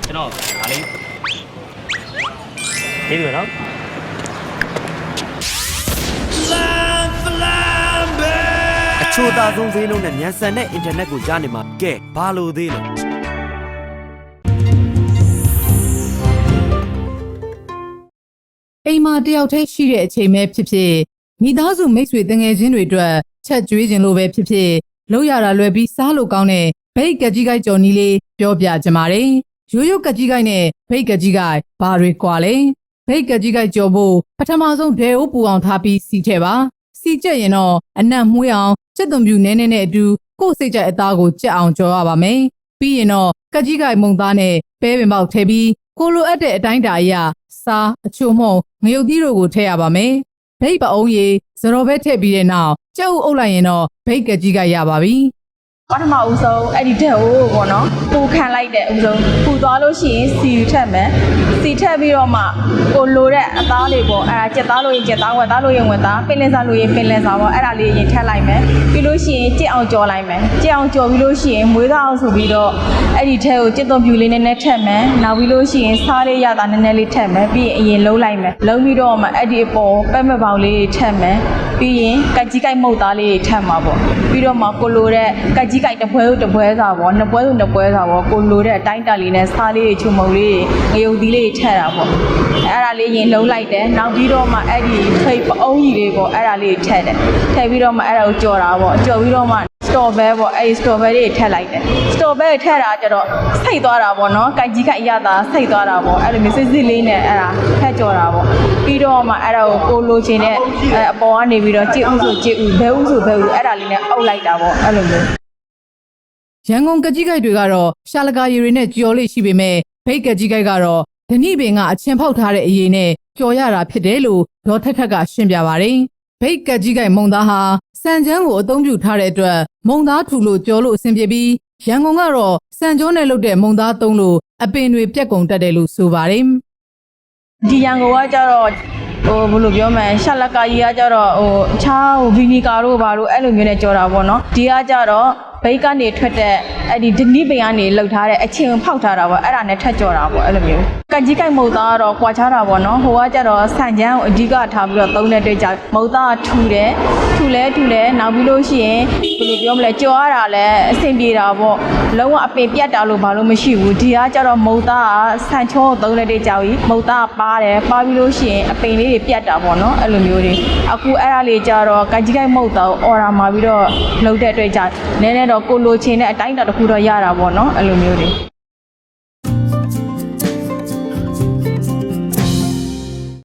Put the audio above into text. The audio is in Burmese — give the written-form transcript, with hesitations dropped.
ကျွန်တော်ဒါလေးဒီလိုနော်အချို့သားဆုံးဈေးနှုန်းနဲ့မြန်ဆန်တဲ့အင်တာနက်ကိုကြားနေမှာကဲဘာလို့သေးလဲအိမ်မှာတယောက်တည်းရှိတဲ့အချိန်ပဲဖြစ်ဖြစ်မိသားစုမိတ်ဆွေတငယ်ချင်းတွေအတွက်ချက်ကျွေးခြင်းလိုပဲဖြစ်ဖြစ်လောက်ရတာလွယ်ပြီးစားလို့ကောင်းတဲ့ဘိတ်ကကြီးကိုက်ကြော်နီးလေးပြောပြကြပါမယ်ရိုးရိုးကကြီးကိုက်နဲ့ဘိတ်ကကြီးကိုက်ဘာတွေကွာလဲဘိတ်ကကြီးကိုက်ကြော်ဖို့ပထမဆုံးဒဲအိုးပူအောင်ထားပြီးစီထည့်ပါစီကျက်ရင်တော့အနံ့မှုအောင်စက်သွန်ပြူနဲနဲနဲ့အတူကိုယ်စိတ်ကြိုက်အသားကိုကြက်အောင်ကြော်ရပါမယ်ပြီးရင်တော့ကကြီးကိုက်မုံသားနဲ့ပဲပင်ပေါက်ထည့်ပြီးကိုလိုအပ်တဲ့အတိုင်းတာအရစားအချို့မှုန့်ငရုတ်သီးတို့ကိုထည့်ရပါမယ်ဘိတ်ပအုံးရည်စရောပဲထည့်ပြီးတဲ့နောက်ကြက်ဥအုပ်လိုက်ရင်တော့ဘိတ်ကကြီးကရပါပြီပထမဦးဆုံးအဲ့ဒီတက်ကိုပေါ့နော်ပူခံလိုက်တဲ့ဦးဆုံးပူသွားလို့ရှိရင်စီထက်မယ်စီထက်ပြီးတော့မှကိုလိုတဲ့အသားလေးပေါ့အဲ့ဒါကြက်သားလို့ရင်ကြက်သားဝက်သားလို့ရင်ဝက်သားပင်လင်းစားလို့ရင်ပင်လင်းစားပေါ့အဲ့ဒါလေးရင်ထက်လိုက်မယ်ပြီးလို့ရှိရင်ကြက်အောင်ကြော်လိုက်မယ်ကြက်အောင်ကြော်ပြီးလို့ရှိရင်မွေးသားအောင်ဆိုပြီးတော့အဲ့ဒီထဲကိုကြက်သွန်ပြူလေးနည်းနည်းထက်မယ်နောက်ပြီးလို့ရှိရင်စားလေးရတာနည်းနည်းလေးထက်မယ်ပြီးရင်အရင်လုံးလိုက်မယ်လုံးပြီးတော့မှအဲ့ဒီအပေါ်ပဲ့မပေါင်လေးထက်မယ်ပြီးရင်ကက်ကြီးကိုက်မုတ်သားလေးထက်မှာပေါ့ပြီးတော့မှကိုလိုတဲ့ကက်ကြီးကိုက်တပွဲတပွဲစားပေါ့နှစ်ပွဲဆိုနှစ်ပွဲစားပေါ့ကိုလိုတဲ့အတိုင်းတာလေးနဲ့စားလေးချုံမုံလေးငရုတ်သီးလေးထည့်တာပေါ့အဲ့ဒါလေးရင်လုံးလိုက်တယ်နောက်ပြီးတော့မှအဲ့ဒီဖိတ်ပအုံးကြီးလေးပေါ့အဲ့ဒါလေးထည့်တယ်ထည့်ပြီးတော့မှအဲ့ဒါကိုကြော်တာပေါ့ကြော်ပြီးတော့မှစတော်ဘဲပေါ့အဲ့ဒီစတော်ဘဲလေးထည့်လိုက်တယ်စတော်ဘဲထည့်တာကျတော့ဆိတ်သွားတာပေါ့နော်ကိုက်ကြီးကိုက်ရတာဆိတ်သွားတာပေါ့အဲ့လိုမျိုးစစ်စစ်လေးနဲ့အဲ့ဒါထည့်ကြော်တာပေါ့ပြီးတော့မှအဲ့ဒါကိုကိုလိုချင်တဲ့အပေါ်ကနေပြီးတော့ကြည့်ဥဆိုကြည့်ဥဘဲဥဆိုဘဲဥအဲ့ဒါလေးနဲ့အုပ်လိုက်တာပေါ့အဲ့လိုမျိုးရန်ကုန်ကကြီးကိုက်တွေကတော့ရှာလကာရည်တွေနဲ့ကြော်လေးရှိပေမဲ့ဘိတ်ကကြီးကိုက်ကတော့ဓနိပင်ကအချင်းဖောက်ထားတဲ့အရေးနဲ့ကြော်ရတာဖြစ်တယ်လို့ဒေါ်ထက်ထက်ကရှင်းပြပါတယ်ဘိတ်ကကြီးကိုက်မုံသားဟာစံချမ်းကိုအသုံးပြုထားတဲ့အတွက်မုံသားထူလို့ကြော်လို့အဆင်ပြေပြီးရန်ကုန်ကတော့စံကြောနဲ့လုပ်တဲ့မုံသားသုံးလို့အပင်တွေပြက်ကုန်တတ်တယ်လို့ဆိုပါတယ်ဒီရန်ကုန်ကကြတော့ဘယ်လိုပြောမလဲရှာလကာကြီးကကြတော့အခြားဗီနီကာတို့ဘာလို့အဲ့လိုမျိုးနဲ့ကြော်တာပေါ့နော်ဒီကကြတော့ဘိတ်ကနေထွက်တဲ့အဲ့ဒီဒနိပင်ကနေလှုပ်ထားတဲ့အချင်းဖောက်ထားတာပေါ့အဲ့ဒါနဲ့ထက်ကြော်တာပေါ့အဲ့လိုမျိုးကကြီးကိုက်မုတ်သားကတော့ကွာခြားတာပေါ့နော်ဟိုကကြတော့ဆန်ချမ်းကိုအဓိကထားပြီးတော့သုံးတဲ့အတွက်ကြောင့်မုတ်သားထူတယ်ထူလဲနောက်ပြီးလို့ရှိရင်ဘယ်လိုပြောမလဲကြော်ရတာလဲအဆင်ပြေတာပေါ့လုံးဝအပင်ပြတ်တာလို့ဘာလို့မရှိဘူးဒီကကြတော့မုတ်သားကဆန်ချောကိုသုံးတဲ့အတွက်ကြောင့်မုတ်သားပါတယ်ပါပြီးလို့ရှိရင်အပင်လေးတွေပြတ်တာပေါ့နော်အဲ့လိုမျိုးတွေအခုအဲ့ဒါလေးကြတော့ကကြီးကိုက်မုတ်သားကိုအော်ဒါမှာပြီးတော့လှုပ်တဲ့အတွက်ကြောင့်နည်းနည်းတော့ကိုလိုချင်တဲ့အတိုင်းတာတစ်ခုတော့ရတာပေါ့နော်အဲ့လိုမျိုးတွေ